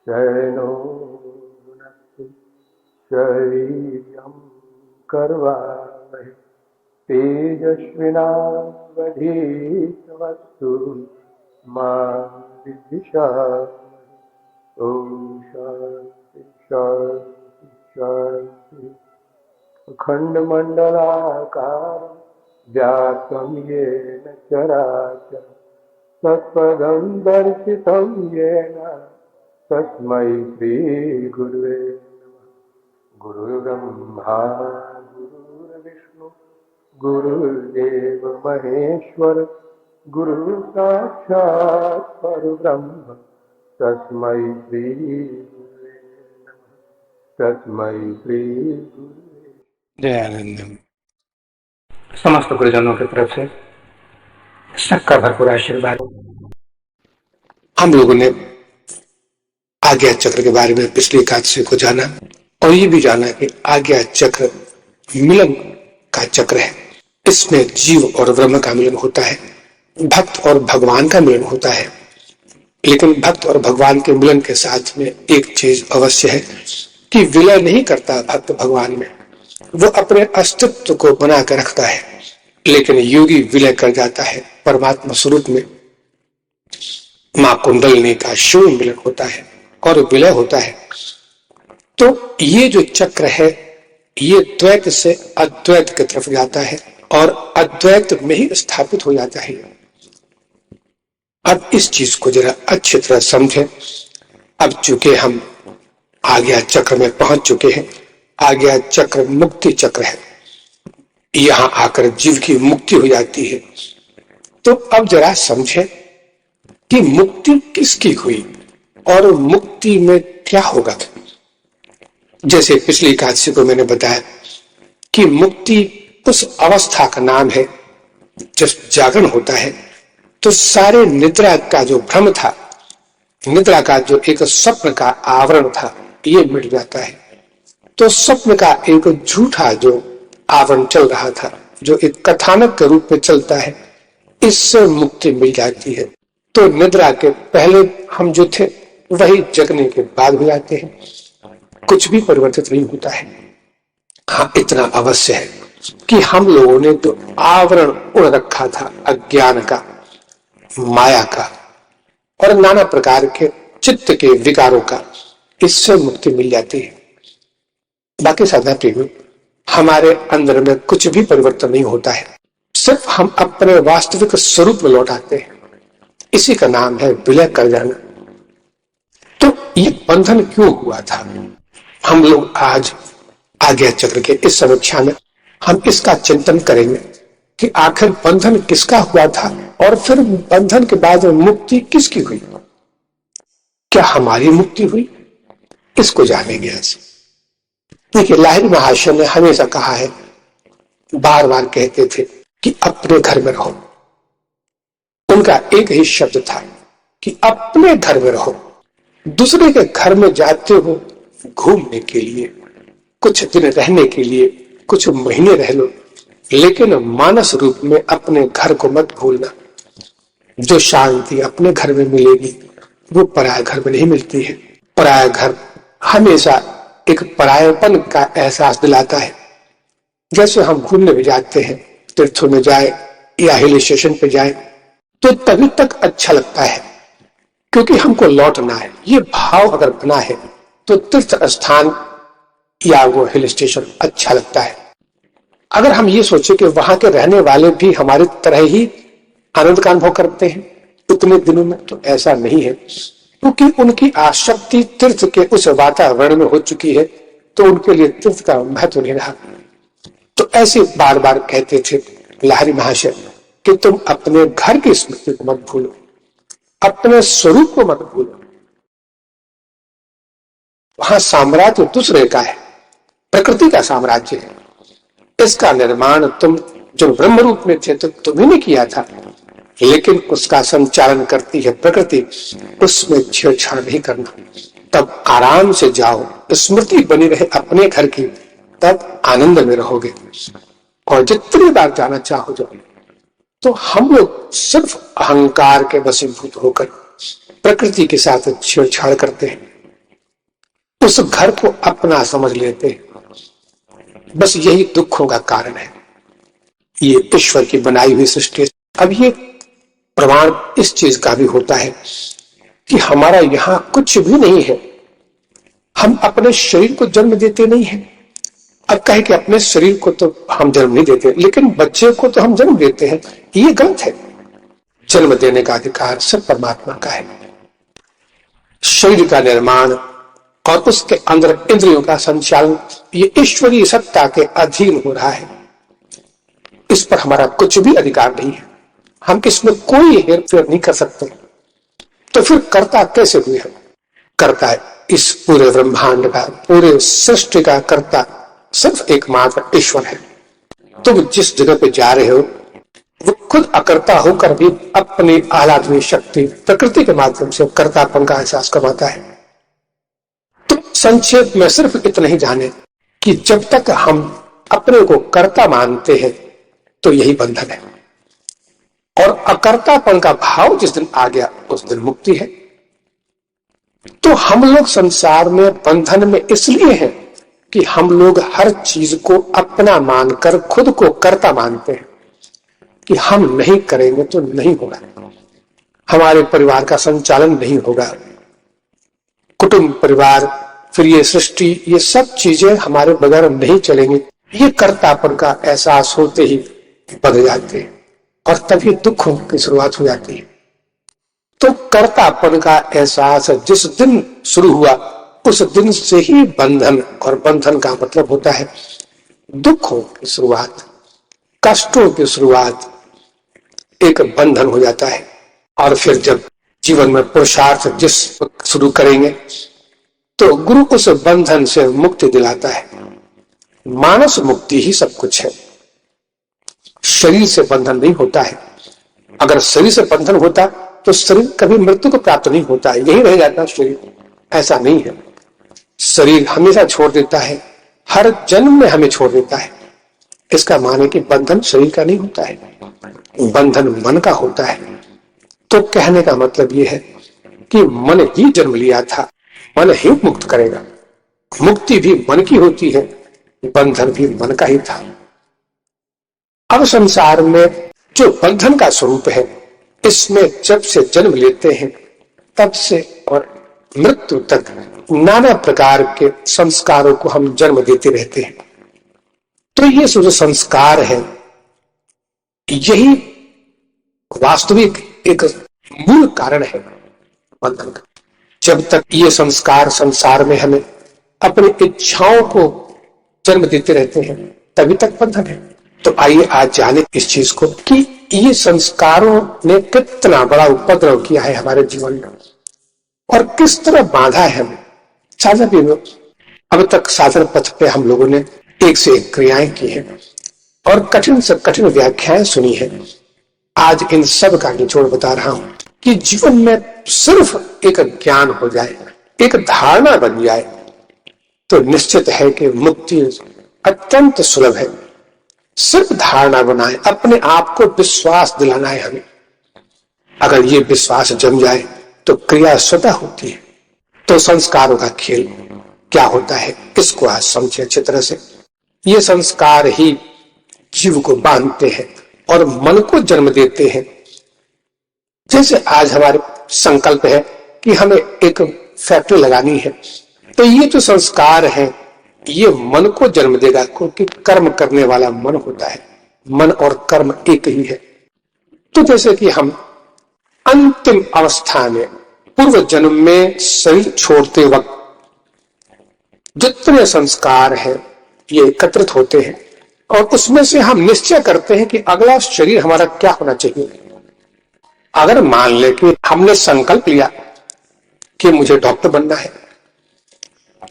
शयनो भुनक्तु शरीरं कर्वावहै तेजस्विनावधीतमस्तु मा विद्विषावहै। ओम शांति शांति शांति। अखंडमंडलाकारं व्याप्तं येन चराचरं तत्पदं दर्शितं येन तस्मै श्री गुरुवे नमः। गुरुर्ब्रह्मा गुरुर्विष्णु गुरुर्देव महेश्वर गुरु साक्षात् परब्रह्म तस्मै श्री गुरुवे नमः। तस्मै श्री गुरुवे। दयानंद। समस्त गुरुजनों की तरफ से सबका भरपूर आशीर्वाद। हम लोगों ने आज्ञा चक्र के बारे में पिछली एकादशी को जाना और ये भी जाना कि आज्ञा चक्र मिलन का चक्र है। इसमें जीव और ब्रह्म का मिलन होता है, भक्त और भगवान का मिलन होता है। लेकिन भक्त और भगवान के मिलन के साथ में एक चीज अवश्य है कि विलय नहीं करता भक्त भगवान में, वो अपने अस्तित्व को बना कर रखता है। लेकिन योगी विलय कर जाता है परमात्मा स्वरूप में। मां कुंडलिनी का शिव मिलन होता है और विलय होता है। तो ये जो चक्र है ये द्वैत से अद्वैत की तरफ जाता है और अद्वैत में ही स्थापित हो जाता है। अब इस चीज को जरा अच्छी तरह समझें। अब चूंकि हम आज्ञा चक्र में पहुंच चुके हैं, आज्ञा चक्र मुक्ति चक्र है, यहां आकर जीव की मुक्ति हो जाती है। तो अब जरा समझें कि मुक्ति किसकी हुई और मुक्ति में क्या होगा। जैसे पिछली एकादशी को मैंने बताया कि मुक्ति उस अवस्था का नाम है जब जागरण होता है तो सारे निद्रा का जो भ्रम था, निद्रा का जो एक स्वप्न का आवरण था, ये मिट जाता है। तो स्वप्न का एक झूठा जो आवरण चल रहा था, जो एक कथानक के रूप में चलता है, इससे मुक्ति मिल जाती है। तो निद्रा के पहले हम जो थे वही जगने के बाद हो जाते हैं, कुछ भी परिवर्तित नहीं होता है। हाँ, इतना अवश्य है कि हम लोगों ने तो आवरण उड़ रखा था अज्ञान का, माया का और नाना प्रकार के चित्त के विकारों का, इससे मुक्ति मिल जाती है। बाकी साधना प्रेमी हमारे अंदर में कुछ भी परिवर्तन नहीं होता है, सिर्फ हम अपने वास्तविक स्वरूप में लौट आते हैं। इसी का नाम है विलय कर जाना। तो ये बंधन क्यों हुआ था, हम लोग आज आज्ञा चक्र के इस समीक्षा में हम इसका चिंतन करेंगे कि आखिर बंधन किसका हुआ था और फिर बंधन के बाद मुक्ति किसकी हुई। क्या हमारी मुक्ति हुई, इसको जानेंगे आज। देखिए, लाहिरी महाशय ने हमेशा कहा है, बार बार कहते थे कि अपने घर में रहो। उनका एक ही शब्द था कि अपने घर में रहो। दूसरे के घर में जाते हो घूमने के लिए, कुछ दिन रहने के लिए, कुछ महीने रह लो, लेकिन मानस रूप में अपने घर को मत भूलना। जो शांति अपने घर में मिलेगी वो पराये घर में नहीं मिलती है। पराया घर हमेशा एक परायेपन का एहसास दिलाता है। जैसे हम घूमने में जाते हैं, तीर्थों में जाए या हिल स्टेशन पे जाए, तो तभी तक अच्छा लगता है क्योंकि हमको लौटना है। ये भाव अगर बना है तो तीर्थ स्थान या वो हिल स्टेशन अच्छा लगता है। अगर हम ये सोचे कि वहां के रहने वाले भी हमारी तरह ही आनंद का अनुभव करते हैं उतने दिनों में, तो ऐसा नहीं है, क्योंकि उनकी आसक्ति तीर्थ के उस वातावरण में हो चुकी है, तो उनके लिए तीर्थ का महत्व नहीं रहा। तो ऐसे बार बार कहते थे लाहिरी महाशय कि तुम अपने घर की स्मृति को मत भूलो, अपने स्वरूप को मत भूलो। वहां साम्राज्य दूसरे का है, प्रकृति का साम्राज्य है। इसका निर्माण तुम जो ब्रह्म रूप में थे तो तुम्ही ने किया था, लेकिन उसका संचालन करती है प्रकृति, उसमें छेड़छाड़ नहीं करना। तब आराम से जाओ, स्मृति बनी रहे अपने घर की, तब आनंद में रहोगे। और जितनी बार जाना चाहो जाओ। तो हम लोग सिर्फ अहंकार के वशीभूत होकर प्रकृति के साथ छेड़छाड़ करते हैं, उस घर को अपना समझ लेते हैं। बस यही दुखों का कारण है। ये ईश्वर की बनाई हुई सृष्टि है। अब ये प्रमाण इस चीज का भी होता है कि हमारा यहां कुछ भी नहीं है। हम अपने शरीर को जन्म देते नहीं है। अब कहे कि अपने शरीर को तो हम जन्म नहीं देते, लेकिन बच्चे को तो हम जन्म देते हैं। ये गलत है। जन्म देने का अधिकार सिर्फ परमात्मा का है। शरीर का निर्माण और उसके अंदर इंद्रियों का संचालन ये ईश्वरीय सत्ता के अधीन हो रहा है। इस पर हमारा कुछ भी अधिकार नहीं है। हम इसमें कोई हेरफेर नहीं कर सकते। तो फिर कर्ता कैसे हुए हम? कर्ता इस पूरे ब्रह्मांड का, पूरे सृष्टि का कर्ता सिर्फ एकमात्र ईश्वर है। तुम जिस जगह पे जा रहे हो वो खुद अकर्ता होकर भी अपनी आह्लादनी शक्ति प्रकृति के माध्यम से कर्तापन का एहसास करवाता है। तो संक्षेप में सिर्फ इतना ही जाने कि जब तक हम अपने को कर्ता मानते हैं तो यही बंधन है, और अकर्तापन का भाव जिस दिन आ गया उस दिन मुक्ति है। तो हम लोग संसार में बंधन में इसलिए हैं कि हम लोग हर चीज को अपना मानकर खुद को कर्ता मानते हैं कि हम नहीं करेंगे तो नहीं होगा, हमारे परिवार का संचालन नहीं होगा, कुटुंब परिवार फिर ये सृष्टि, ये सब चीजें हमारे बगैर नहीं चलेंगी। ये कर्तापन का एहसास होते ही बढ़ जाते हैं और तभी दुखों की शुरुआत हो जाती है। तो कर्तापन का एहसास जिस दिन शुरू हुआ उस दिन से ही बंधन, और बंधन का मतलब होता है दुखों की शुरुआत, कष्टों की शुरुआत, एक बंधन हो जाता है। और फिर जब जीवन में पुरुषार्थ जिस शुरू करेंगे तो गुरु उस बंधन से मुक्ति दिलाता है। मानस मुक्ति ही सब कुछ है। शरीर से बंधन नहीं होता है। अगर शरीर से बंधन होता तो शरीर कभी मृत्यु को प्राप्त नहीं होता है, यही रह जाता शरीर। ऐसा नहीं है। शरीर हमेशा छोड़ देता है, हर जन्म में हमें छोड़ देता है। इसका माने कि बंधन शरीर का नहीं होता है, बंधन मन का होता है। तो कहने का मतलब यह है कि मन ही जन्म लिया था, मन ही मुक्त करेगा। मुक्ति भी मन की होती है, बंधन भी मन का ही था। अब संसार में जो बंधन का स्वरूप है, इसमें जब से जन्म लेते हैं तब से और मृत्यु तक नाना प्रकार के संस्कारों को हम जन्म देते रहते हैं। तो ये जो संस्कार है यही वास्तविक एक मूल कारण है बंधन का। जब तक ये संस्कार संसार में हमें अपनी इच्छाओं को जन्म देते रहते हैं तभी तक बंधन है। तो आइए आज जाने इस चीज को कि ये संस्कारों ने कितना बड़ा उपद्रव किया है हमारे जीवन में और किस तरह बांधा है हमें। साधन भी अब तक साधन पथ पे हम लोगों ने एक से एक क्रियाएं की हैं और कठिन से कठिन व्याख्याएं सुनी है। आज इन सब का निचोड़ बता रहा हूं कि जीवन में सिर्फ एक ज्ञान हो जाए, एक धारणा बन जाए तो निश्चित है कि मुक्ति अत्यंत सुलभ है। सिर्फ धारणा बनाए, अपने आप को विश्वास दिलाना है हमें। अगर ये विश्वास जम जाए तो क्रिया स्वतः होती है। तो संस्कारों का खेल क्या होता है इसको आज समझे अच्छी तरह से। ये संस्कार ही जीव को बांधते हैं और मन को जन्म देते हैं। जैसे आज हमारे संकल्प है कि हमें एक फैक्ट्री लगानी है, तो ये जो संस्कार है ये मन को जन्म देगा, क्योंकि कर्म करने वाला मन होता है। मन और कर्म एक ही है। तो जैसे कि हम अंतिम अवस्था में पूर्व जन्म में शरीर छोड़ते वक्त जितने संस्कार हैं ये एकत्रित होते हैं और उसमें से हम निश्चय करते हैं कि अगला शरीर हमारा क्या होना चाहिए। अगर मान ले कि हमने संकल्प लिया कि मुझे डॉक्टर बनना है,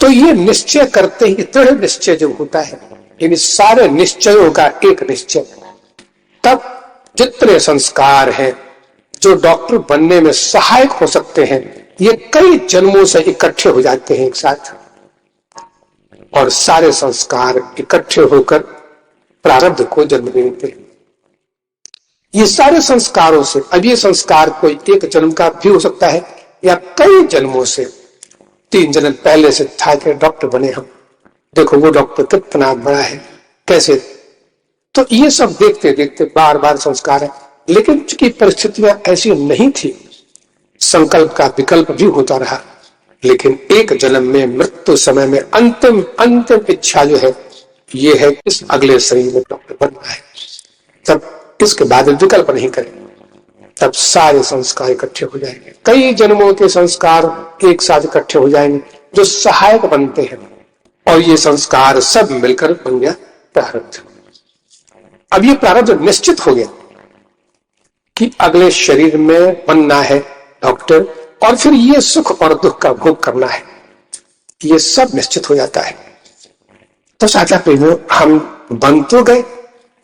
तो ये निश्चय करते ही दृढ़ निश्चय जब होता है, इन सारे निश्चयों का एक निश्चय, तब जितने संस्कार हैं जो डॉक्टर बनने में सहायक हो सकते हैं ये कई जन्मों से इकट्ठे हो जाते हैं एक साथ, और सारे संस्कार इकट्ठे होकर प्रारब्ध को जन्म देते हैं। ये सारे संस्कारों से, अब ये संस्कार कोई एक जन्म का भी हो सकता है या कई जन्मों से, 3 जन्म पहले से था कि डॉक्टर बने हम, देखो वो डॉक्टर कितना बड़ा है कैसे, तो ये सब देखते देखते बार बार संस्कार है। लेकिन चूंकि परिस्थितियां ऐसी नहीं थी, संकल्प का विकल्प भी होता रहा, लेकिन एक जन्म में मृत्यु समय में अंतिम अंतिम इच्छा जो है ये है इस अगले शरीर में डॉक्टर बनना है। तब इसके बाद विकल्प नहीं करेंगे, तब सारे संस्कार इकट्ठे हो जाएंगे, कई जन्मों के संस्कार एक साथ इकट्ठे हो जाएंगे जो सहायक बनते हैं, और ये संस्कार सब मिलकर बन गया प्रारब्ध। अब ये प्रारब्ध निश्चित हो गया कि अगले शरीर में बनना है डॉक्टर, और फिर ये सुख और दुख का भोग करना है, ये सब निश्चित हो जाता है। तो साचा प्रेमियों, हम बन तो गए,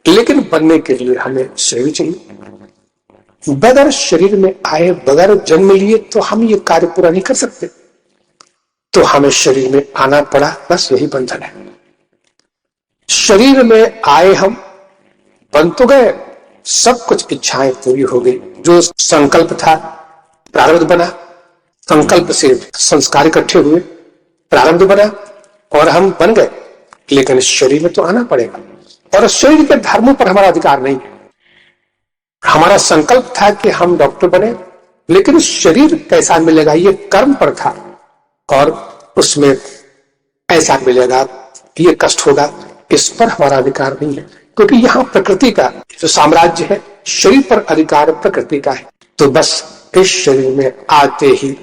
लेकिन बनने के लिए हमें शरीर चाहिए। बगैर शरीर में आए, बगैर जन्म लिए तो हम ये कार्य पूरा नहीं कर सकते, तो हमें शरीर में आना पड़ा, बस यही बंधन है। शरीर में आए, हम बन तो गए, सब कुछ इच्छाएं पूरी हो गई, जो संकल्प था प्रारब्ध बना, संकल्प से संस्कार इकट्ठे हुए, प्रारब्ध बना और हम बन गए, लेकिन शरीर में तो आना पड़ेगा, और शरीर के धर्मों पर हमारा अधिकार नहीं है। हमारा संकल्प था कि हम डॉक्टर बने, लेकिन शरीर कैसा मिलेगा ये कर्म पर था, और उसमें ऐसा मिलेगा, ये कष्ट होगा, इस पर हमारा अधिकार नहीं है, क्योंकि यहाँ प्रकृति का जो साम्राज्य है, शरीर पर अधिकार प्रकृति का है। तो बस इस शरीर में आते ही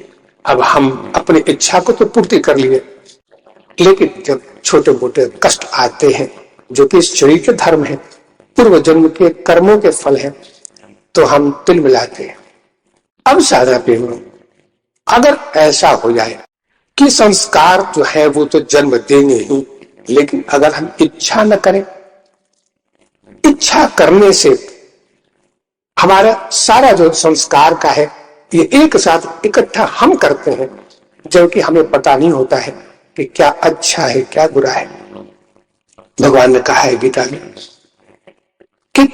अब हम अपनी इच्छा को तो पूर्ति कर लिए, लेकिन जब छोटे मोटे कष्ट आते हैं जो कि इस शरीर के धर्म है, पूर्व जन्म के कर्मों के फल है, तो हम तिल मिलाते हैं। अब साधा प्रेम, अगर ऐसा हो जाए कि संस्कार जो है वो तो जन्म देंगे ही, लेकिन अगर हम इच्छा न करें, इच्छा करने से हमारा सारा जो संस्कार का है ये एक साथ इकट्ठा हम करते हैं, जबकि हमें पता नहीं होता है कि क्या अच्छा है क्या बुरा है। भगवान ने कहा है गीता में कि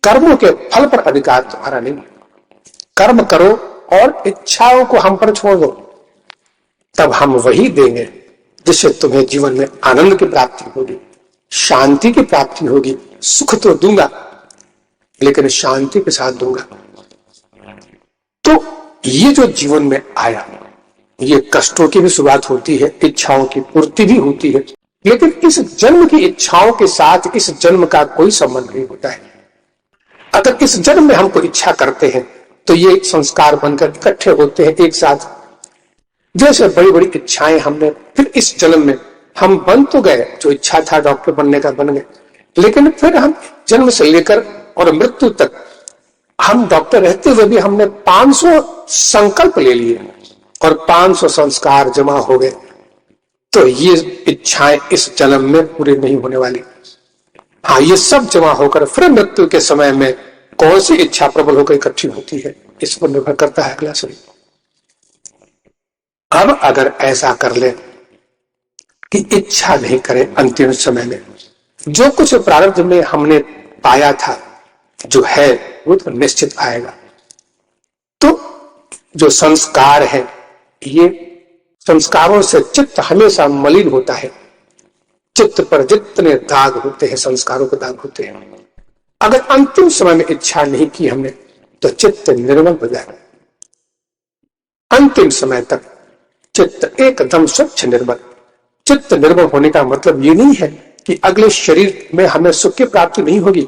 कर्मों के फल पर अधिकार तुम्हारा नहीं, कर्म करो और इच्छाओं को हम पर छोड़ दो, तब हम वही देंगे जिससे तुम्हें जीवन में आनंद की प्राप्ति होगी, शांति की प्राप्ति होगी। सुख तो दूंगा, लेकिन शांति के साथ दूंगा। तो ये जो जीवन में आया, ये कष्टों की भी शुरुआत होती है, इच्छाओं की पूर्ति भी होती है, लेकिन इस जन्म की इच्छाओं के साथ इस जन्म का कोई संबंध नहीं होता है। अगर इस जन्म में हमको इच्छा करते हैं तो ये संस्कार बनकर इकट्ठे होते हैं एक साथ। जैसे बड़ी बड़ी इच्छाएं हमने, फिर इस जन्म में हम बन तो गए, जो इच्छा था डॉक्टर बनने का बन गए, लेकिन फिर हम जन्म से लेकर और मृत्यु तक हम डॉक्टर रहते हुए भी हमने 500 संकल्प ले लिए और 500 संस्कार जमा हो गए, तो ये इच्छाएं इस जन्म में पूरी नहीं होने वाली। हाँ, ये सब जमा होकर फिर मृत्यु के समय में कौन सी इच्छा प्रबल होकर इकट्ठी होती है, इस पर निर्भर करता है अगला शरीर। अब अगर ऐसा कर ले कि इच्छा नहीं करें, अंतिम समय में जो कुछ प्रारब्ध में हमने पाया था जो है वो तो निश्चित आएगा। तो जो संस्कार है, ये संस्कारों से चित्त हमेशा मलिन होता है। चित्त पर जितने दाग होते हैं, संस्कारों के दाग होते हैं। अगर अंतिम समय में इच्छा नहीं की हमने तो चित्त निर्मल हो जाएगा। अंतिम समय तक चित्त एकदम स्वच्छ निर्मल। चित्त निर्मल होने का मतलब ये नहीं है कि अगले शरीर में हमें सुख की प्राप्ति नहीं होगी,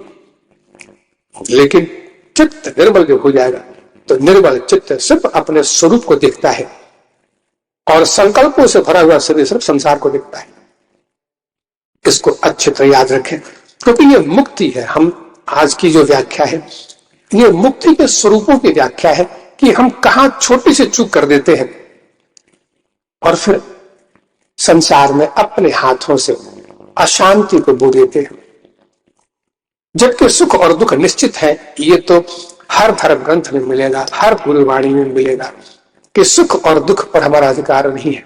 लेकिन चित्त निर्मल जो हो जाएगा तो निर्मल चित्त सिर्फ अपने स्वरूप को देखता है और संकल्पों से भरा हुआ शरीर सिर्फ संसार को देखता है। इसको अच्छी तरह याद रखें, क्योंकि ये मुक्ति है। हम आज की जो व्याख्या है ये मुक्ति के स्वरूपों की व्याख्या है कि हम कहां छोटी सी चूक कर देते हैं और फिर संसार में अपने हाथों से अशांति को बो देते हैं। जबकि सुख और दुख निश्चित है, ये तो हर धर्म ग्रंथ में मिलेगा, हर गुरुवाणी में मिलेगा कि सुख और दुख पर हमारा अधिकार नहीं है।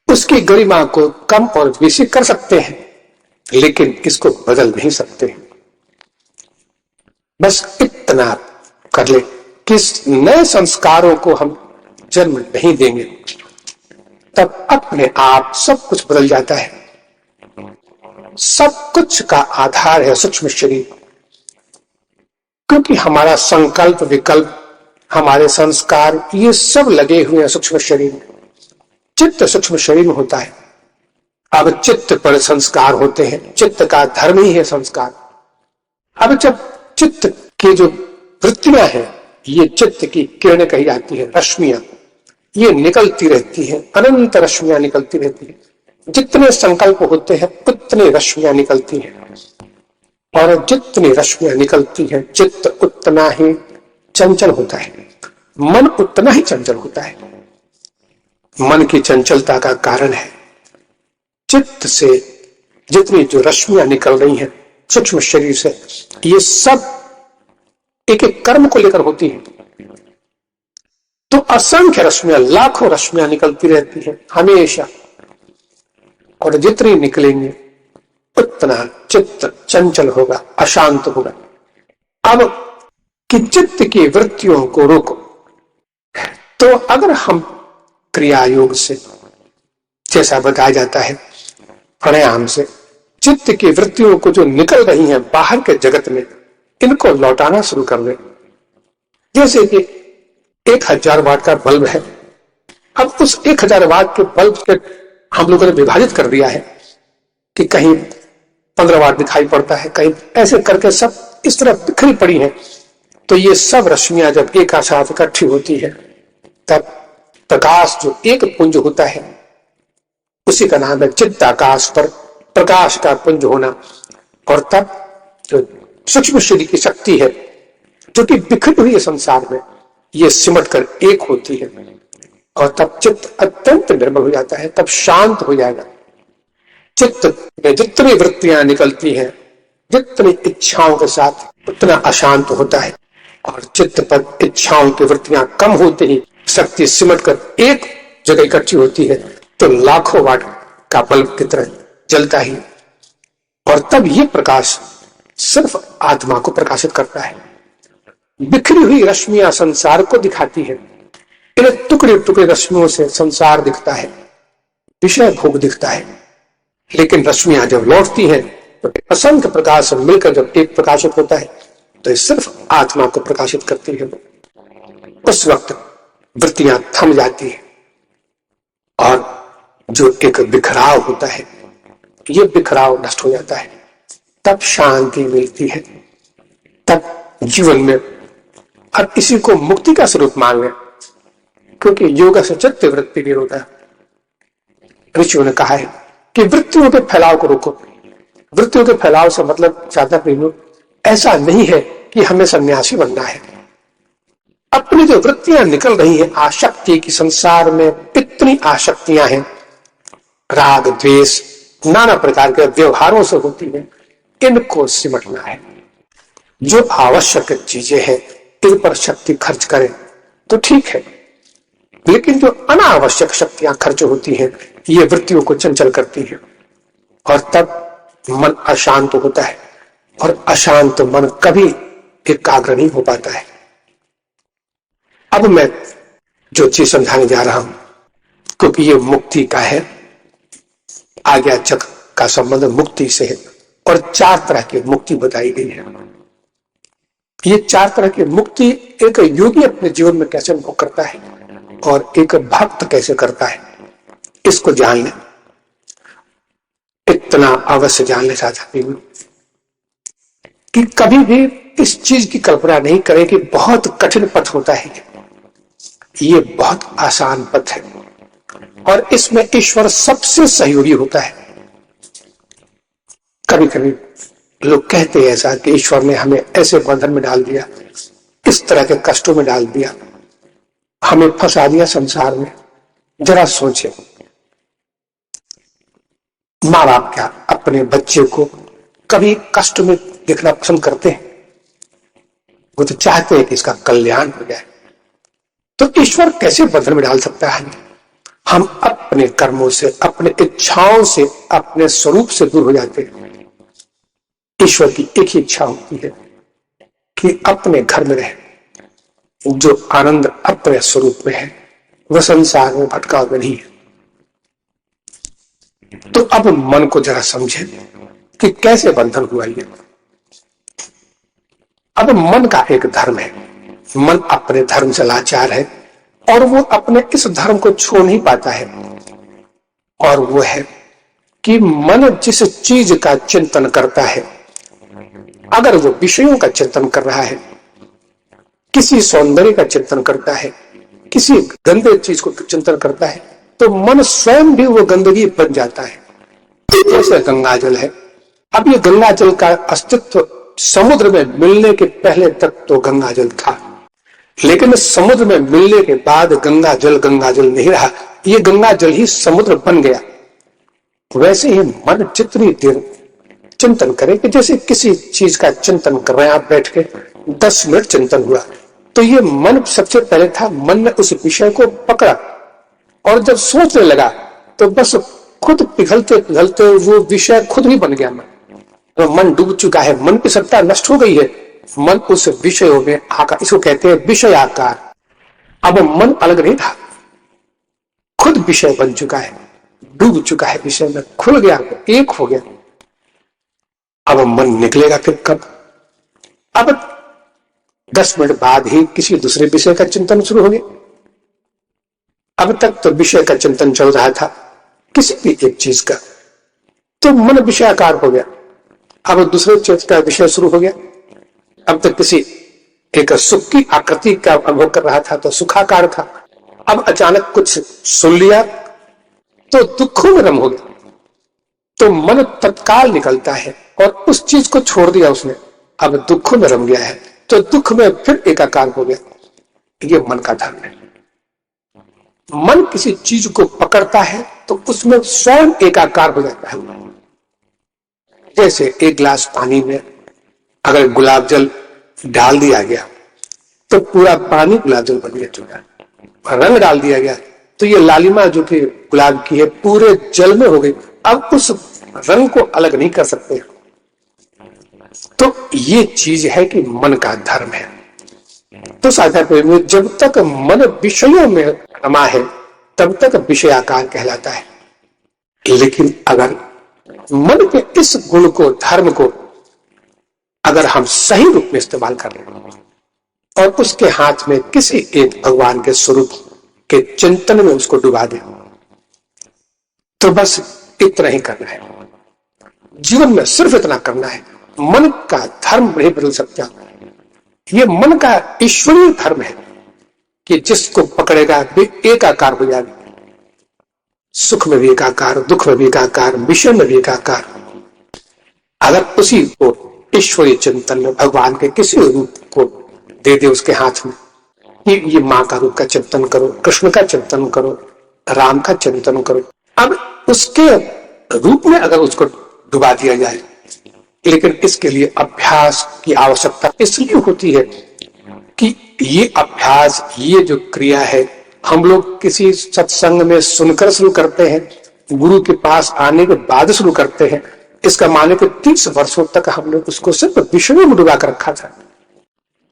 उसकी गरिमा को कम और बेशी कर सकते हैं, लेकिन इसको बदल नहीं सकते। बस इतना कर ले कि इस नए संस्कारों को हम जन्म नहीं देंगे, तब अपने आप सब कुछ बदल जाता है। सब कुछ का आधार है सूक्ष्म शरीर, क्योंकि हमारा संकल्प, विकल्प, हमारे संस्कार, ये सब लगे हुए हैं सूक्ष्म शरीर में। चित्त सूक्ष्म शरीर में होता है। अब चित्त पर संस्कार होते हैं, चित्त का धर्म ही है संस्कार। अब जब चित्त की जो वृत्तियां हैं, ये चित्त की किरणें कही जाती है, रश्मियां, ये निकलती रहती हैं, अनंत रश्मियां निकलती रहती हैं। जितने संकल्प होते हैं उतनी रश्मियां निकलती हैं, और जितनी रश्मियां निकलती हैं चित्त उतना ही चंचल होता है, मन उतना ही चंचल होता है। मन की चंचलता का कारण है चित्त से जितनी जो रश्मियां निकल रही हैं सूक्ष्म शरीर से, ये सब एक एक कर्म को लेकर होती है। तो असंख्य रश्मियां, लाखों रश्मियां निकलती रहती हैं हमेशा, और जितनी निकलेंगे उतना चित्त चंचल होगा, अशांत होगा। अब कि चित्त की वृत्तियों को रोको, तो अगर हम क्रिया योग से, जैसा बताया जाता है प्राणायाम से, चित्त की वृत्तियों को जो निकल रही हैं बाहर के जगत में, इनको लौटाना शुरू कर दें। जैसे कि 1000 वाट का बल्ब है, अब उस 1000 वाट के बल्ब के हम लोगों ने विभाजित कर दिया है कि कहीं 15 वाट दिखाई पड़ता है, कहीं ऐसे करके सब इस तरह बिखरी पड़ी है। तो ये सब रश्मियां जब एक साथ इकट्ठी होती है, तब प्रकाश जो एक पुंज होता है, उसी का नाम है चित्ताकाश, पर प्रकाश का पुंज होना। और तब जो सूक्ष्म शरीर की शक्ति है जो कि बिखरी हुई है संसार में, ये सिमट कर एक होती है, और तब चित्त अत्यंत निर्मल हो जाता है, तब शांत हो जाएगा। चित्त में जितनी वृत्तियां निकलती हैं, जितनी इच्छाओं के साथ, उतना अशांत होता है। और चित्त पर इच्छाओं की वृत्तियां कम होते ही शक्ति सिमट कर एक जगह इकट्ठी होती है, तो लाखों वाट का बल्ब की तरह जलता ही। और तब ये प्रकाश सिर्फ आत्मा को प्रकाशित करता है। बिखरी हुई रश्मियां संसार को दिखाती है, इन टुकड़े टुकड़े रश्मियों से संसार दिखता है, विषय भोग दिखता है। लेकिन रश्मियां जब लौटती हैं तो असंख्य प्रकाश मिलकर जब एक प्रकाशित होता है, तो ये सिर्फ आत्मा को प्रकाशित करती है। उस वक्त वृत्तियां थम जाती है, और जो एक बिखराव होता है, ये बिखराव नष्ट हो जाता है। तब शांति मिलती है, तब जीवन में, और इसी को मुक्ति का स्वरूप मान लें, क्योंकि योग से चित्त वृत्ति निरोधा। ऋषियों ने कहा है कि वृत्तियों के फैलाव को रोको। वृत्तियों के फैलाव से मतलब ज्यादा प्रेमी, ऐसा नहीं है कि हमें सन्यासी बनना है। अपनी जो वृत्तियां निकल रही हैं आसक्ति की, संसार में कितनी आसक्तियां हैं, राग द्वेष नाना प्रकार के व्यवहारों से होती हैं, इनको सिमटना है। जो आवश्यक चीजें हैं इन पर शक्ति खर्च करें तो ठीक है, लेकिन जो अनावश्यक शक्तियां खर्च होती हैं, ये वृत्तियों को चंचल करती हैं, और तब मन अशांत होता है, और अशांत मन कभी एकाग्र नहीं हो पाता है। अब मैं जो चीज समझाने जा रहा हूं, क्योंकि ये मुक्ति का है, आज्ञा चक्र का संबंध मुक्ति से है, और 4 तरह की मुक्ति बताई गई है। ये 4 तरह की मुक्ति एक योगी अपने जीवन में कैसे अनुभव करता है और एक भक्त कैसे करता है, इसको जान लें। इतना अवश्य जान ले चाहती हूं कि कभी भी इस चीज की कल्पना नहीं करें कि बहुत कठिन पथ होता है। ये बहुत आसान पथ है, और इसमें ईश्वर सबसे सहयोगी होता है। कभी कभी लोग कहते हैं ऐसा कि ईश्वर ने हमें ऐसे बंधन में डाल दिया, इस तरह के कष्टों में डाल दिया, हमें फंसा दिया संसार में। जरा सोचे, माँ बाप क्या अपने बच्चे को कभी कष्ट में देखना पसंद करते हैं? वो तो चाहते हैं कि इसका कल्याण हो जाए, तो ईश्वर कैसे बंधन में डाल सकता है? हम अपने कर्मों से, अपने इच्छाओं से, अपने स्वरूप से दूर हो जाते हैं। ईश्वर की एक ही इच्छा होती है कि अपने घर में रहे। जो आनंद अपने स्वरूप में है वह संसार में भटका हुआ नहीं है। तो अब मन को जरा समझे कि कैसे बंधन हुआ ये। अब मन का एक धर्म है, मन अपने धर्म से लाचार है और वो अपने इस धर्म को छोड़ नहीं पाता है, और वो है कि मन जिस चीज का चिंतन करता है, अगर वो विषयों का चिंतन कर रहा है, किसी सौंदर्य का चिंतन करता है, किसी गंदे चीज को चिंतन करता है, तो मन स्वयं भी वो गंदगी बन जाता है। जैसे गंगा जल है। अब ये गंगा जल का अस्तित्व समुद्र में मिलने के पहले तक तो गंगा जल था, लेकिन समुद्र में मिलने के बाद गंगा जल नहीं रहा, ये गंगा जल ही समुद्र बन गया। वैसे ही मन जितनी देर चिंतन करे, कि जैसे किसी चीज का चिंतन कर रहे हैं आप बैठ के, 10 मिनट चिंतन हुआ तो ये मन सबसे पहले था, मन ने उस विषय को पकड़ा और जब सोचने लगा तो बस खुद पिघलते पिघलते वो विषय खुद ही बन गया। मन डूब चुका है, मन की सत्ता नष्ट हो गई है, मन उस विषयों में आकार, इसको कहते हैं विषय आकार। अब मन अलग नहीं था, खुद विषय बन चुका है, डूब चुका है विषय में, खुल गया, एक हो गया। अब मन निकलेगा फिर कब? अब 10 मिनट बाद ही किसी दूसरे विषय का चिंतन शुरू हो गया। अब तक तो विषय का चिंतन चल रहा था किसी भी एक चीज का, तो मन विषयाकार हो गया। अब दूसरे चीज का विषय शुरू हो गया। अब तक किसी एक सुख की आकृति का अनुभव कर रहा था तो सुखाकार था, अब अचानक कुछ सुन लिया तो दुखों में रम हो गया। तो मन तत्काल निकलता है और उस चीज को छोड़ दिया उसने, अब दुखों में रम गया है तो दुख में फिर एकाकार हो गया। ये मन का धर्म है। मन किसी चीज को पकड़ता है तो उसमें स्वयं एकाकार हो जाता है। जैसे एक गिलास पानी में अगर गुलाब जल डाल दिया गया तो पूरा पानी गुलाब जल बन गया, रंग डाल दिया गया तो ये लालिमा जो कि गुलाब की है पूरे जल में हो गई। अब उस रंग को अलग नहीं कर सकते। तो ये चीज है कि मन का धर्म है। तो साधारण में जब तक मन विषयों में रमा है तब तक विषयाकार कहलाता है। लेकिन अगर मन के इस गुण को, धर्म को अगर हम सही रूप में इस्तेमाल कर रहे हैं और उसके हाथ में किसी एक भगवान के स्वरूप के चिंतन में उसको डुबा दे, तो बस इतना ही करना है। जीवन में सिर्फ इतना करना है। मन का धर्म नहीं बदल सकता। ये मन का ईश्वरीय धर्म है कि जिसको पकड़ेगा वे एकाकार हो जाएगा। सुख में भी एकाकार, दुख में भी एकाकार, विषय में भी एकाकार। अगर उसी को ईश्वरीय चिंतन में भगवान के किसी रूप को दे दे उसके हाथ में, ये माँ का रूप का चिंतन करो, कृष्ण का चिंतन करो, राम का चिंतन करो, अब उसके रूप में अगर उसको डुबा दिया जाए। लेकिन इसके लिए अभ्यास की आवश्यकता इसलिए होती है कि ये अभ्यास, ये जो क्रिया है, हम लोग किसी सत्संग में सुनकर शुरू करते हैं, गुरु के पास आने के बाद शुरू करते हैं। इसका माने कि 30 वर्षों तक हमने उसको सिर्फ विषयों में डुबा कर रखा था।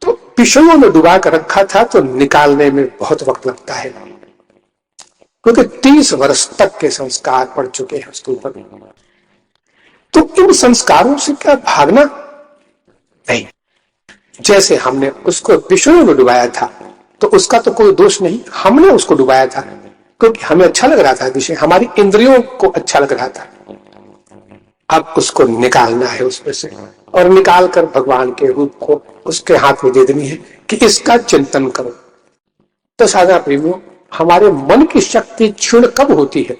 तो विषयों में डुबा कर रखा था तो निकालने में बहुत वक्त लगता है, क्योंकि 30 वर्ष तक के संस्कार पड़ चुके हैं उसके ऊपर। तो इन संस्कारों से क्या भागना नहीं। जैसे हमने उसको विषयों में डुबाया था तो उसका तो कोई दोष नहीं, हमने उसको डुबाया था क्योंकि हमें अच्छा लग रहा था विषय, हमारी इंद्रियों को अच्छा लग रहा था। अब उसको निकालना है उसमें से, और निकाल कर भगवान के रूप को उसके हाथ में दे देनी है कि इसका चिंतन करो। तो साधा प्रेमियों, हमारे मन की शक्ति क्षीण कब होती है?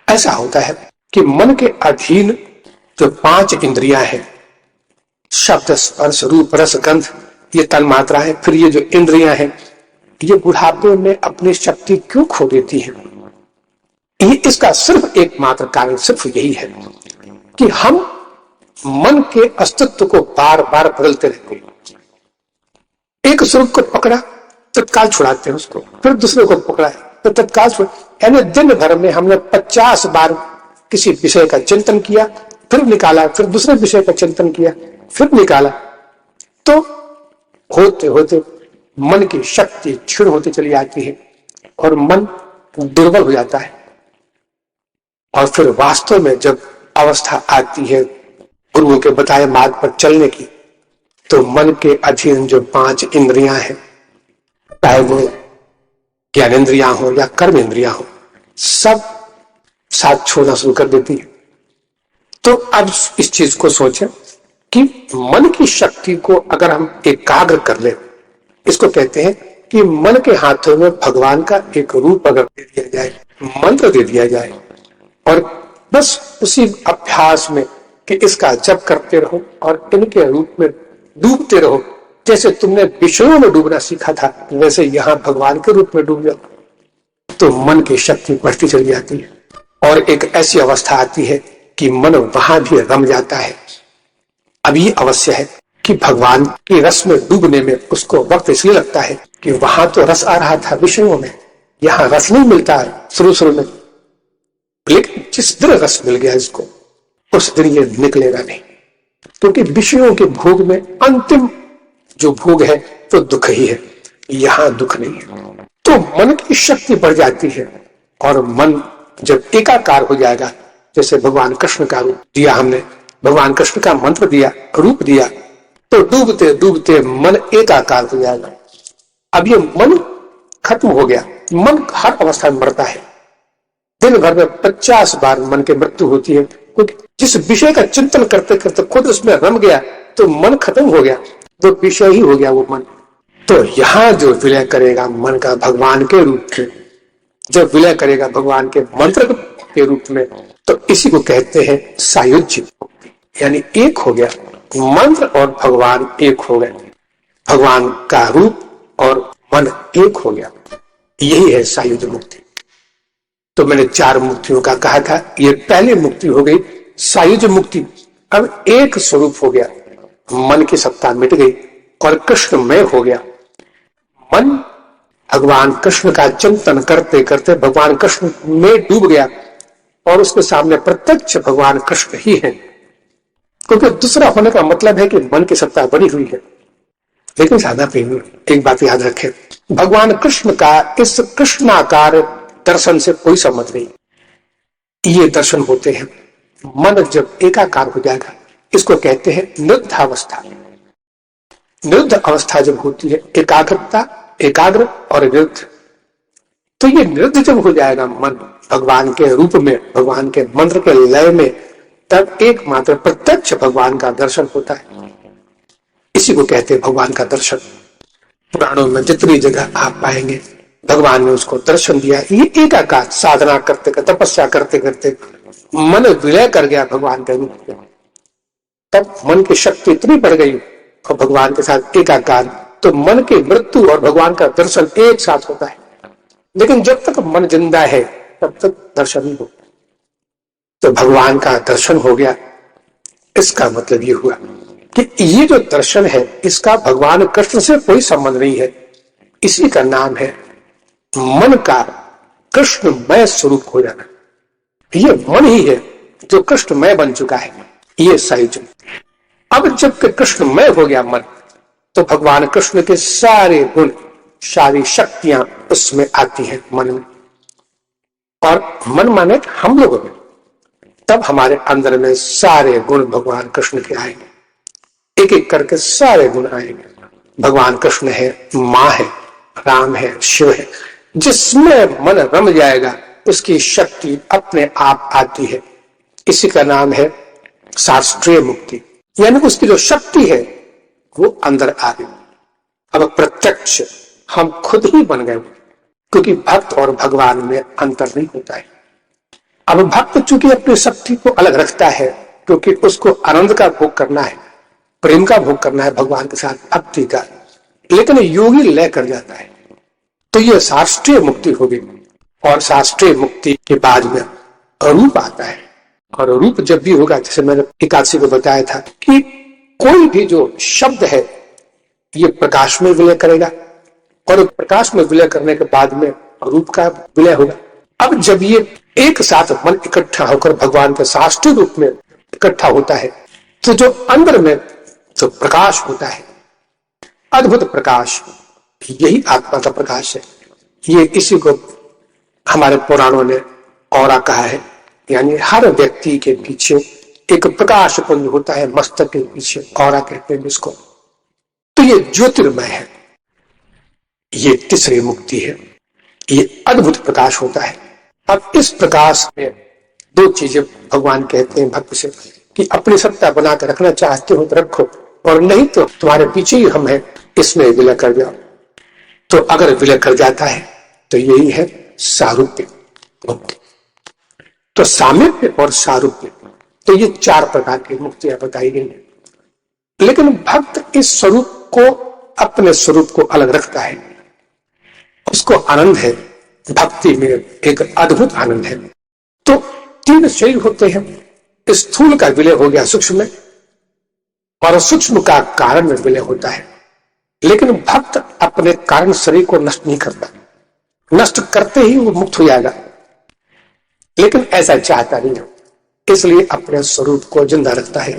ऐसा होता है कि मन के अधीन जो 5 इंद्रियां हैं, शब्द, स्पर्श, रूप, रस, गंध, ये तन्मात्रा है, फिर ये जो इंद्रियां हैं, ये बुढ़ापे में अपनी शक्ति क्यों खो देती हैं? ये इसका सिर्फ एकमात्र कारण सिर्फ यही है कि हम मन के अस्तित्व को बार बार बदलते रहते हैं। एक स्वरूप को पकड़ा तत्काल छुड़ाते हैं उसको, फिर दूसरे को पकड़ा है तो तत्काल छुड़ा। यानी दिन भर में हमने 50 बार किसी विषय का चिंतन किया, फिर निकाला, फिर दूसरे विषय का चिंतन किया, फिर निकाला, तो होते होते मन की शक्ति क्षीण होती चली जाती है और मन दुर्बल हो जाता है। और फिर वास्तव में जब अवस्था आती है गुरुओं के बताए मार्ग पर चलने की, तो मन के अधीन जो 5 इंद्रियां हैं, चाहे वो ज्ञानेन्द्रियां हो या कर्म इंद्रियां हो, सब साथ छोड़ना शुरू कर देती है। तो अब इस चीज को सोचें कि मन की शक्ति को अगर हम एकाग्र कर ले, इसको कहते हैं कि मन के हाथों में भगवान का एक रूप अगर दे दिया जाए, मंत्र दे दिया जाए, और बस उसी अभ्यास में कि इसका जप करते रहो और इनके रूप में डूबते रहो, जैसे तुमने विषयों में डूबना सीखा था वैसे यहां भगवान के रूप में डूब जाओ, तो मन की शक्ति बढ़ती चली जाती है और एक ऐसी अवस्था आती है कि मन वहां भी रम जाता है। अब ये अवश्य है कि भगवान के रस में डूबने में उसको वक्त इसलिए लगता है कि वहां तो रस आ रहा था विषयों में, यहां रस नहीं मिलता है शुरू में, लेकिन जिस दिन रस मिल गया इसको, उस दिन ये निकलेगा नहीं, क्योंकि विषयों के भोग में अंतिम जो भोग है तो दुख ही है, यहां दुख नहीं है। तो मन की शक्ति बढ़ जाती है और मन जब एकाकार हो जाएगा, जैसे भगवान कृष्ण का रूप दिया हमने, भगवान कृष्ण का मंत्र दिया, रूप दिया, तो डूबते डूबते मन एकाकार हो जाएगा। अब ये मन खत्म हो गया, मन हर अवस्था में मरता है, दिन भर में 50 बार मन की मृत्यु होती है, क्योंकि जिस विषय का चिंतन करते करते खुद उसमें रम गया तो मन खत्म हो गया, तो विषय ही हो गया वो मन। तो यहां जो विलय करेगा मन का भगवान के रूप में, जब विलय करेगा भगवान के मंत्र के रूप में, तो इसी को कहते हैं सायुज्य, यानी एक हो गया मंत्र और भगवान, एक हो गए, भगवान का रूप और मन एक हो गया, यही है सायुज्य मुक्ति। तो मैंने 4 मुक्तियों का कहा था, ये पहली मुक्ति हो गई सायुज्य मुक्ति। अब एक स्वरूप हो गया, मन की सत्ता मिट गई और कृष्णमय हो गया। मन भगवान कृष्ण का चिंतन करते करते भगवान कृष्ण में डूब गया और उसके सामने प्रत्यक्ष भगवान कृष्ण ही है, क्योंकि दूसरा होने का मतलब है कि मन की सत्ता बनी हुई है। लेकिन ज्यादा प्रेमी एक बात याद रखें, भगवान कृष्ण का इस कृष्णाकार दर्शन से कोई संबंध नहीं। ये दर्शन होते हैं मन जब एकाकार हो जाएगा, इसको कहते हैं निरुद्ध अवस्था। निरुद्ध अवस्था जब होती है, एकाग्रता, एकाग्र और निरुद्ध, तो ये निरुद्ध जब हो जाएगा मन भगवान के रूप में, भगवान के मंत्र के लय में, तब एकमात्र प्रत्यक्ष भगवान का दर्शन होता है। इसी को कहते हैं भगवान का दर्शन। पुराणों में जितनी जगह आप पाएंगे भगवान ने उसको दर्शन दिया। ये एकाकार साधना करते करते, तपस्या करते करते मन विलय कर गया भगवान के रूप में, तब मन की शक्ति इतनी बढ़ गई और भगवान के साथ एकाकार, तो मन की मृत्यु और भगवान का दर्शन एक साथ होता है। लेकिन जब तक मन जिंदा है तब तक दर्शन नहीं होता। तो भगवान का दर्शन हो गया, इसका मतलब ये हुआ कि ये जो दर्शन है इसका भगवान कृष्ण से कोई संबंध नहीं है। इसी का नाम है मन का कृष्णमय स्वरूप हो जाना। ये मन ही है जो कृष्णमय बन चुका है, ये सायुज्य। अब जब कृष्णमय हो गया मन, तो भगवान कृष्ण के सारे गुण, सारी शक्तियां उसमें आती हैं मन में, और मन माने हम लोगों में, तब हमारे अंदर में सारे गुण भगवान कृष्ण के आएंगे, एक एक करके सारे गुण आएंगे। भगवान कृष्ण है, माँ है, राम है, शिव है। जिसमें मन रम जाएगा उसकी शक्ति अपने आप आती है। इसी का नाम है शास्त्रीय मुक्ति, यानी उसकी जो शक्ति है वो अंदर आ गई। अब प्रत्यक्ष हम खुद ही बन गए, क्योंकि भक्त और भगवान में अंतर नहीं होता है। अब भक्त चूंकि अपनी शक्ति को अलग रखता है, क्योंकि उसको आनंद का भोग करना है, प्रेम का भोग करना है भगवान के साथ, भक्ति का, लेकिन योगी लय कर जाता है। तो यह शास्त्रीय मुक्ति होगी। और शास्त्रीय मुक्ति के बाद में रूप आता है, और रूप जब भी होगा, जैसे मैंने एकादशी को बताया था कि कोई भी जो शब्द है ये प्रकाश में विलय करेगा, और प्रकाश में विलय करने के बाद में रूप का विलय होगा। अब जब ये एक साथ मन इकट्ठा होकर भगवान के साष्टय रूप में इकट्ठा होता है, तो जो अंदर में जो प्रकाश होता है, अद्भुत प्रकाश, यही आत्मा का प्रकाश है। ये इसी को हमारे पुराणों ने औरा कहा है, यानी हर व्यक्ति के पीछे एक प्रकाश पुंज होता है, मस्तक के पीछे औरा कहते हैं इसको। तो ये ज्योतिर्मय है, ये तीसरी मुक्ति है, ये अद्भुत प्रकाश होता है। अब इस प्रकाश में दो चीजें भगवान कहते हैं भक्त से कि अपनी सत्ता बना कर रखना चाहते हो तो रखो, और नहीं तो तुम्हारे पीछे ही हम हैं, इसमें विलय कर जाओ। तो अगर विलय कर जाता है तो यही है सारूप्य मुक्ति। तो सामीप्य और सारूप्य, तो ये चार प्रकार की मुक्तियां बताई गई हैं। लेकिन भक्त इस स्वरूप को, अपने स्वरूप को अलग रखता है, उसको आनंद है, भक्ति में एक अद्भुत आनंद है। तो तीन शरीर होते हैं, स्थूल का विलय हो गया सूक्ष्म में, और सूक्ष्म का कारण में विलय होता है। लेकिन भक्त अपने कारण शरीर को नष्ट नहीं करता, नष्ट करते ही वो मुक्त हो जाएगा, लेकिन ऐसा चाहता नहीं है, इसलिए अपने स्वरूप को जिंदा रखता है।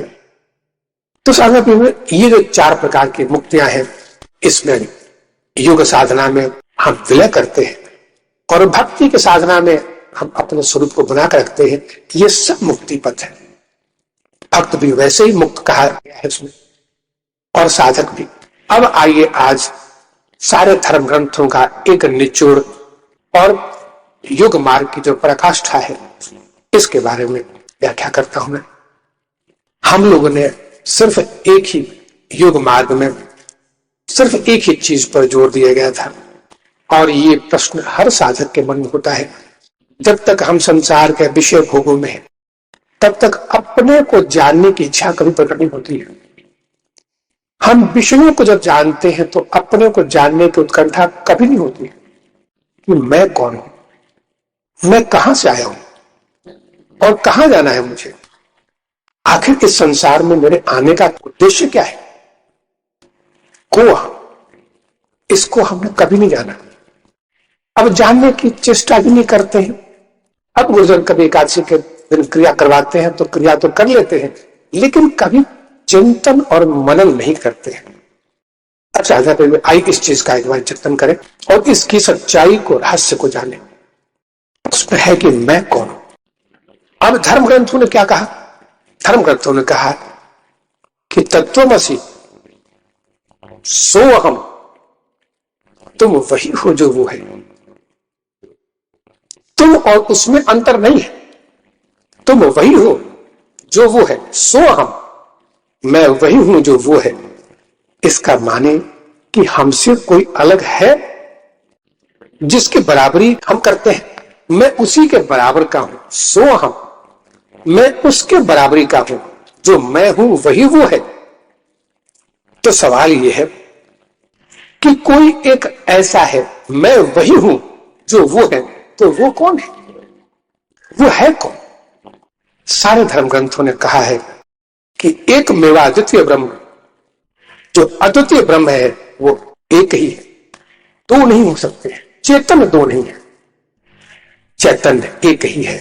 तो साधना में ये जो चार प्रकार की मुक्तियां हैं, इसमें योग साधना में हम विलय करते हैं, और भक्ति के साधना में हम अपने स्वरूप को बनाकर रखते हैं। ये सब मुक्ति पथ है। भक्त भी वैसे ही मुक्त कहा गया है इसमें, और साधक भी। अब आइए आज सारे धर्म ग्रंथों का एक निचोड़ और योग मार्ग की जो पराकाष्ठा है, इसके बारे में व्याख्या करता हूं मैं। हम लोगों ने सिर्फ एक ही योग मार्ग में सिर्फ एक ही चीज पर जोर दिया गया था, और ये प्रश्न हर साधक के मन में होता है। जब तक हम संसार के विषय भोगों में हैं, तब तक अपने को जानने की इच्छा कभी प्रकट नहीं होती है। हम विषयों को जब जानते हैं तो अपने को जानने की उत्कंठा कभी नहीं होती कि मैं कौन हूं, मैं कहां से आया हूं और कहां जाना है मुझे, आखिर इस संसार में मेरे आने का उद्देश्य क्या है, इसको हमने कभी नहीं जाना। अब जानने की चेष्टा भी नहीं करते हैं। अब गुरुजन कभी एकादशी के दिन क्रिया करवाते हैं तो क्रिया तो कर लेते हैं, लेकिन कभी चिंतन और मनन नहीं करते हैं। अच्छा, आई इस चीज का एक बार चिंतन करें और इसकी सच्चाई को, रहस्य को जाने। उसमें है कि मैं कौन हूं। अब धर्म ग्रंथों ने क्या कहा? धर्म ग्रंथों ने कहा कि तत्वमसि सोहम, तुम वही हो जो वो है। तुम और उसमें अंतर नहीं है, तुम वही हो जो वो है। सोहम, मैं वही हूं जो वो है। इसका माने कि हमसे कोई अलग है जिसके बराबरी हम करते हैं, मैं उसी के बराबर का हूं। सोहम, मैं उसके बराबरी का हूं, जो मैं हूं वही वो है। तो सवाल यह है कि कोई एक ऐसा है, मैं वही हूं जो वो है, तो वो कौन है? वो है कौन? सारे धर्म ग्रंथों ने कहा है कि एक मेवा द्वितीय ब्रह्म, जो अद्वितीय ब्रह्म है वो एक ही है, दो नहीं हो सकते। चेतन दो नहीं है, चैतन्य एक ही है।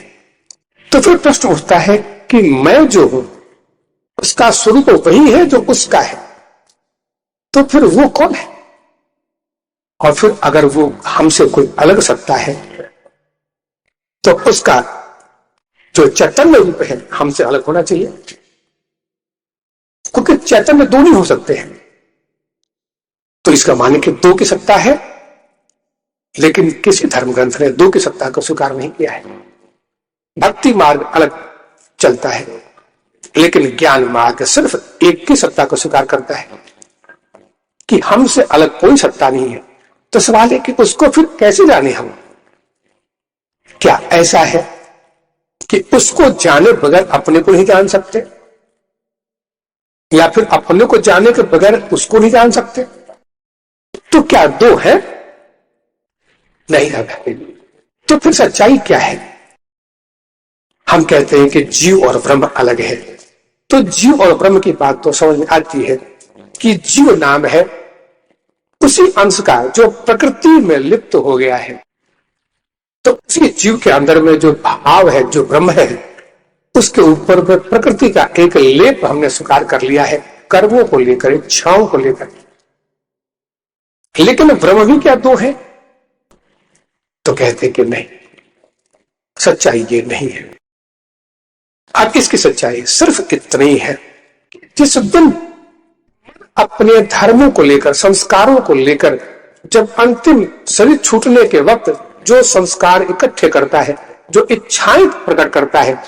तो फिर प्रश्न उठता है कि मैं जो हूं उसका स्वरूप वही है जो उसका है, तो फिर वो कौन है? और फिर अगर वो हमसे कोई अलग सत्ता है तो उसका जो चैतन्य रूप है हमसे अलग होना चाहिए, क्योंकि चैतन्य दो नहीं हो सकते हैं। तो इसका माने कि दो की सत्ता है, लेकिन किसी धर्म ग्रंथ ने दो की सत्ता को स्वीकार नहीं किया है। भक्ति मार्ग अलग चलता है, लेकिन ज्ञान मार्ग सिर्फ एक की सत्ता को स्वीकार करता है कि हमसे अलग कोई सत्ता नहीं है। तो सवाल है कि उसको फिर कैसे जाने हम? क्या ऐसा है कि उसको जाने बगैर अपने को नहीं जान सकते, या फिर अपने को जाने के बगैर उसको नहीं जान सकते? तो क्या दो है? नहीं है। तो फिर सच्चाई क्या है? हम कहते हैं कि जीव और ब्रह्म अलग है। तो जीव और ब्रह्म की बात तो समझ में आती है कि जीव नाम है उसी अंश का जो प्रकृति में लिप्त हो गया है। तो उसी जीव के अंदर में जो भाव है, जो ब्रह्म है, उसके ऊपर प्रकृति का एक लेप हमने स्वीकार कर लिया है, कर्मों को लेकर, इच्छाओं को लेकर। लेकिन ब्रह्म भी क्या दो है? तो कहते कि नहीं, सच्चाई ये नहीं है। अब इसकी सच्चाई सिर्फ इतनी ही है, जिस दिन अपने धर्मों को लेकर, संस्कारों को लेकर, जब अंतिम शरीर छूटने के वक्त जो संस्कार इकट्ठे करता है, जो इच्छाएं प्रकट करता है,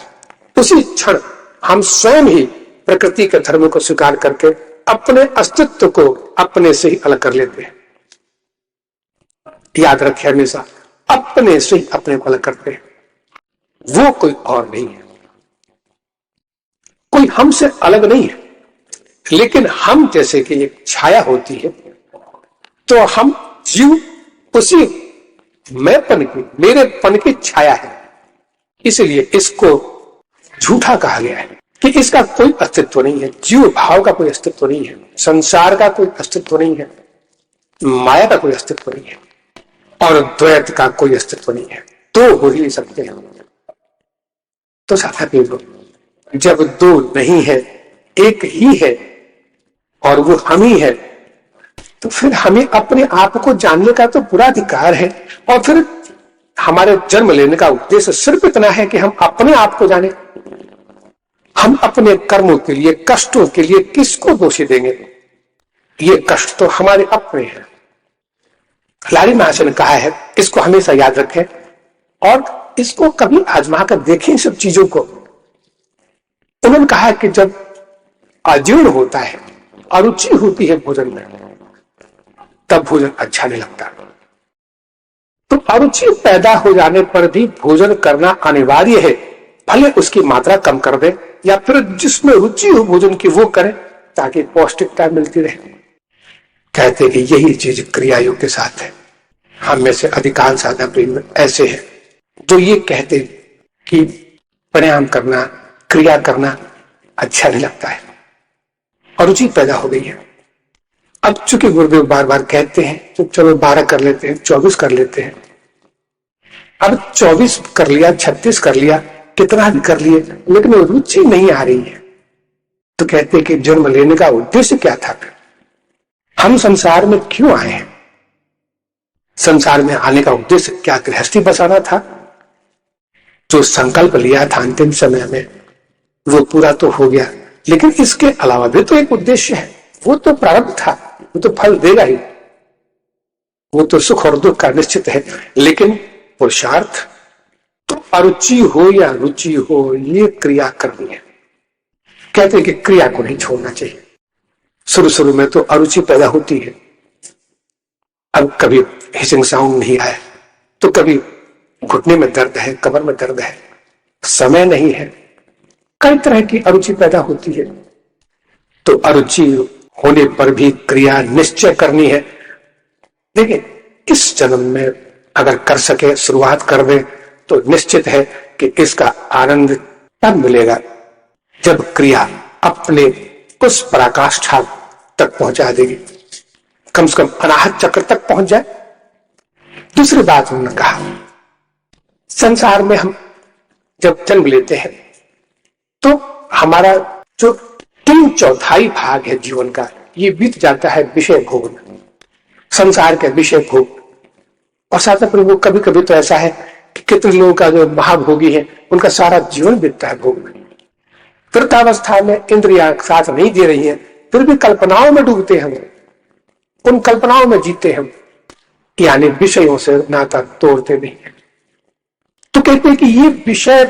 उसी क्षण हम स्वयं ही प्रकृति के धर्मों को स्वीकार करके अपने अस्तित्व को अपने से ही अलग कर लेते हैं। याद रखें, हमेशा अपने से ही अपने को अलग करते हैं, वो कोई और नहीं है, कोई हमसे अलग नहीं है। लेकिन हम जैसे कि एक छाया होती है, तो हम जीव उसी मैंपन की, मेरेपन की छाया है। इसलिए इसको झूठा कहा गया है कि इसका कोई अस्तित्व नहीं है। जीव भाव का कोई अस्तित्व नहीं है, संसार का कोई अस्तित्व नहीं है, माया का कोई अस्तित्व नहीं है, और द्वैत का कोई अस्तित्व नहीं है। दो हो ही सकते हैं। तो साथ जब दो नहीं है, एक ही है और वो हम ही है, तो फिर हमें अपने आप को जानने का तो पूरा अधिकार है। और फिर हमारे जन्म लेने का उद्देश्य सिर्फ इतना है कि हम अपने आप को जाने। हम अपने कर्मों के लिए, कष्टों के लिए किसको दोषी देंगे? ये कष्ट तो हमारे अपने हैं। लारी महाशय ने कहा है, इसको हमेशा याद रखें और इसको कभी आजमा कर देखें सब चीजों को। उन्होंने कहा कि जब अजीर्ण होता है, अरुचि होती है भोजन में, तब भोजन अच्छा नहीं लगता। तो अरुचि पैदा हो जाने पर भी भोजन करना अनिवार्य है, भले उसकी मात्रा कम कर दे या फिर जिसमें रुचि हो भोजन की वो करे, ताकि पौष्टिकता मिलती रहे। कहते कि यही चीज क्रियायोग के साथ है। हम में से अधिकांश साधक प्रेमी ऐसे हैं जो ये कहते कि प्राणायाम करना, क्रिया करना अच्छा नहीं लगता है, और रुचि पैदा हो गई है। अब चूंकि गुरुदेव बार बार कहते हैं तो चलो 12 कर लेते हैं, 24 कर लेते हैं। अब 24 कर लिया, 36 कर लिया, कितना भी कर लिए, लेकिन रुचि नहीं आ रही है। तो कहते कि जन्म लेने का उद्देश्य क्या था? हम संसार में क्यों आए हैं? संसार में आने का उद्देश्य क्या गृहस्थी बसाना था? जो संकल्प लिया था अंतिम समय में वो पूरा तो हो गया, लेकिन इसके अलावा भी तो एक उद्देश्य है। वो तो प्रारब्ध था, वो तो फल देगा ही, वो तो सुख और दुख का निश्चित है। लेकिन पुरुषार्थ तो अरुचि हो या रुचि हो, ये क्रिया करनी है। कहते हैं कि क्रिया को नहीं छोड़ना चाहिए। शुरू शुरू में तो अरुचि पैदा होती है। अब कभी हिसिंग साउंड नहीं आया, तो कभी घुटने में दर्द है, कमर में दर्द है, समय नहीं है, कई तरह की अरुचि पैदा होती है। तो अरुचि होने पर भी क्रिया निश्चय करनी है। देखिए, इस जन्म में अगर कर सके, शुरुआत कर दे, तो निश्चित है कि इसका आनंद तब मिलेगा जब क्रिया अपने उस पराकाष्ठा तक पहुंचा देगी, कम से कम अनाहत चक्र तक पहुंच जाए। दूसरी बात उन्होंने कहा, संसार में हम जब जन्म लेते हैं तो हमारा जो 3/4 भाग है जीवन का, ये बीत जाता है विषय भोग में, संसार के विषय भोग। और साथ में वो कभी कभी तो ऐसा है कि कितने लोगों का जो महाभोगी है, उनका सारा जीवन बीतता है भोग में। वृद्धावस्था में इंद्रियां साथ नहीं दे रही हैं, फिर भी कल्पनाओं में डूबते हैं, उन कल्पनाओं में जीते हम, यानी विषयों से नाता तोड़ते नहीं। तो कहते हैं कि ये विषय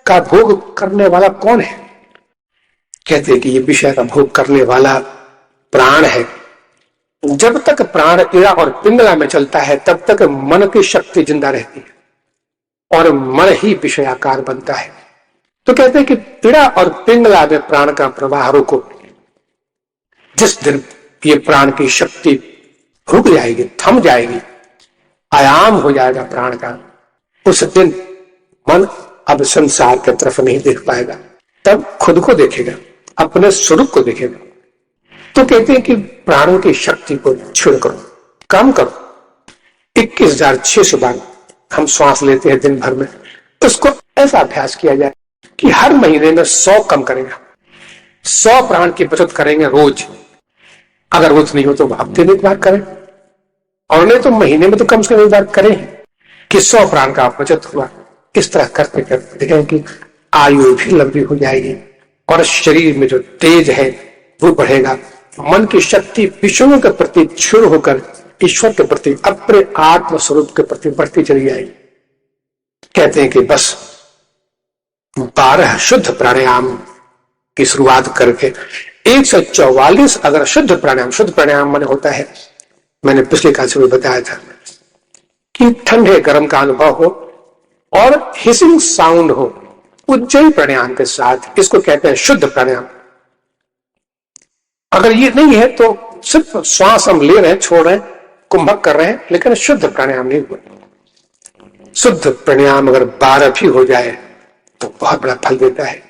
का भोग करने वाला कौन है? कहते हैं कि ये विषय का भोग करने वाला प्राण है। जब तक प्राण इड़ा और पिंगला में चलता है, तब तक मन की शक्ति जिंदा रहती है और मन ही विषयाकार बनता है। तो कहते हैं कि पीड़ा और पिंगला में प्राण का प्रवाह रोको। जिस दिन ये प्राण की शक्ति रुक जाएगी, थम जाएगी, आयाम हो जाएगा प्राण का, उस दिन मन अब संसार की तरफ नहीं देख पाएगा, तब खुद को देखेगा, अपने स्वरूप को देखेगा। तो कहते हैं कि प्राणों की शक्ति को क्षीण करो, काम करो, 21,600 बार हम श्वास लेते हैं दिन भर में, उसको ऐसा अभ्यास किया जाए कि हर महीने में 100 कम करेंगे, 100 प्राण की बचत करेंगे रोज। अगर रोज नहीं हो तो हफ्ते में एक बार करें, और नहीं तो महीने में तो कम से कम एक बार करें कि 100 प्राण का बचत हुआ। इस तरह करते करते देखें कि आयु भी लंबी हो जाएगी और शरीर में जो तेज है वो बढ़ेगा। मन की शक्ति विषयों के प्रति क्षुण होकर ईश्वर के प्रति, अपने आत्म स्वरूप के प्रति बढ़ती चली जाएगी। कहते हैं कि बस 12 शुद्ध प्राणायाम की शुरुआत करके 144 अगर शुद्ध प्राणायाम माने होता है, मैंने पिछले क्लास में बताया था कि ठंडे गर्म का अनुभव हो और हिसिंग साउंड हो उज्जयी प्राणायाम के साथ, इसको कहते हैं शुद्ध प्राणायाम। अगर ये नहीं है तो सिर्फ श्वास हम ले रहे हैं, छोड़ रहे हैं, कुंभक कर रहे हैं, लेकिन शुद्ध प्राणायाम नहीं हुआ। शुद्ध प्राणायाम अगर 12 भी हो जाए तो बहुत बड़ा फल देता है।